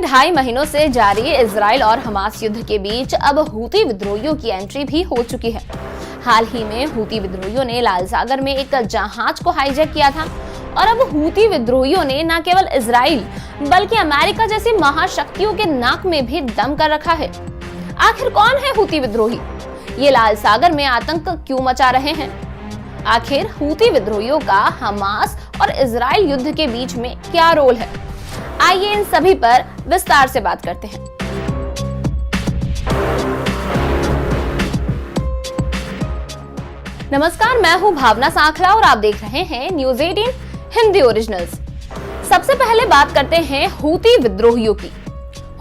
ढाई महीनों से जारी इजराइल और हमास युद्ध के बीच अब हूती विद्रोहियों की एंट्री भी हो चुकी है। हाल ही में हूती विद्रोहियों ने लाल सागर में एक जहाज को हाईजैक किया था और अब हूती विद्रोहियों ने न केवल इजराइल बल्कि अमेरिका जैसी महाशक्तियों के नाक में भी दम कर रखा है। आखिर कौन है हूती विद्रोही? ये लाल सागर में आतंक क्यों मचा रहे हैं? आखिर हूती विद्रोहियों का हमास और इजराइल युद्ध के बीच में क्या रोल है? आइए इन सभी पर विस्तार से बात करते हैं। नमस्कार, मैं हूं भावना सांखला और आप देख रहे हैं न्यूज़ 18 हिंदी ओरिजिनल्स। सबसे पहले बात करते हैं हूती विद्रोहियों की।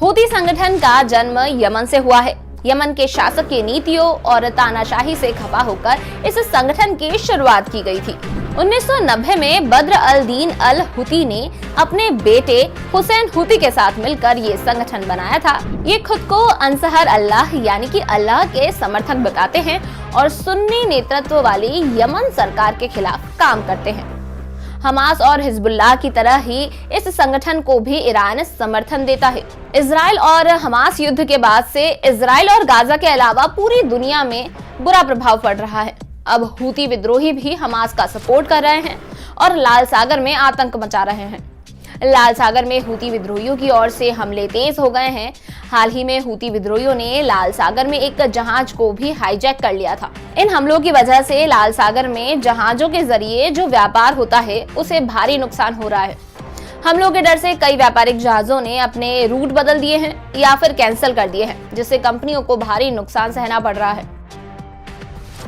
हूती संगठन का जन्म यमन से हुआ है। यमन के शासक की नीतियों और तानाशाही से खफा होकर इस संगठन की शुरुआत की गई थी। 1990 में बद्र अल दीन अल हुती ने अपने बेटे हुसैन हुती के साथ मिलकर ये संगठन बनाया था। ये खुद को अंसहर अल्लाह यानी कि अल्लाह के समर्थक बताते हैं और सुन्नी नेतृत्व वाली यमन सरकार के खिलाफ काम करते हैं। हमास और हिजबुल्लाह की तरह ही इस संगठन को भी ईरान समर्थन देता है। इजराइल और हमास युद्ध के बाद से इजराइल और गाजा के अलावा पूरी दुनिया में बुरा प्रभाव पड़ रहा है। अब हूती विद्रोही भी हमास का सपोर्ट कर रहे हैं और लाल सागर में आतंक मचा रहे हैं। लाल सागर में हूती विद्रोहियों की ओर से हमले तेज हो गए हैं। हाल ही में हूती विद्रोहियों ने लाल सागर में एक जहाज को भी हाईजैक कर लिया था। इन हमलों की वजह से लाल सागर में जहाजों के जरिए जो व्यापार होता है उसे भारी नुकसान हो रहा है। हमलों के डर से कई व्यापारिक जहाजों ने अपने रूट बदल दिए हैं या फिर कैंसिल कर दिए हैं, जिससे कंपनियों को भारी नुकसान सहना पड़ रहा है।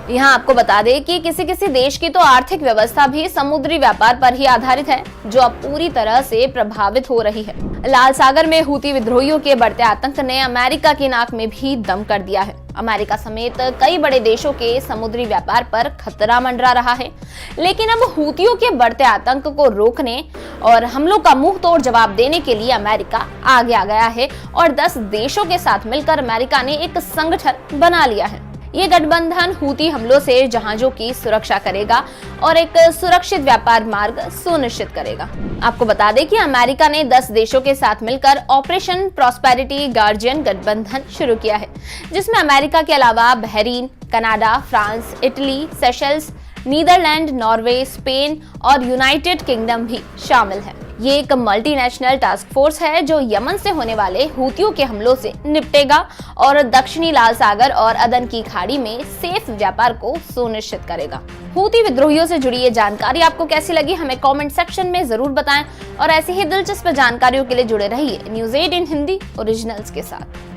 यहाँ आपको बता दें कि किसी देश की तो आर्थिक व्यवस्था भी समुद्री व्यापार पर ही आधारित है, जो अब पूरी तरह से प्रभावित हो रही है। लाल सागर में हूती विद्रोहियों के बढ़ते आतंक ने अमेरिका की नाक में भी दम कर दिया है। अमेरिका समेत कई बड़े देशों के समुद्री व्यापार पर खतरा मंडरा रहा है। लेकिन अब हूतियों के बढ़ते आतंक को रोकने और हमलों का मुंह तोड़ जवाब देने के लिए अमेरिका आगे आ गया है और 10 देशों के साथ मिलकर अमेरिका ने एक संगठन बना लिया है। ये गठबंधन हूती हमलों से जहाजों की सुरक्षा करेगा और एक सुरक्षित व्यापार मार्ग सुनिश्चित करेगा। आपको बता दें कि अमेरिका ने 10 देशों के साथ मिलकर ऑपरेशन प्रॉस्पेरिटी गार्जियन गठबंधन शुरू किया है, जिसमें अमेरिका के अलावा Bahrain, Canada, France, Italy, Seychelles, Netherlands, Norway, Spain और यूनाइटेड किंगडम भी शामिल है। ये एक मल्टीनेशनल टास्क फोर्स है जो यमन से होने वाले हूतियों के हमलों से निपटेगा और दक्षिणी लाल सागर और अदन की खाड़ी में सेफ व्यापार को सुनिश्चित करेगा। हूती विद्रोहियों से जुड़ी ये जानकारी आपको कैसी लगी, हमें कमेंट सेक्शन में जरूर बताएं और ऐसी ही दिलचस्प जानकारियों के लिए जुड़े रहिए न्यूज़ 18 हिंदी ओरिजिनल्स के साथ।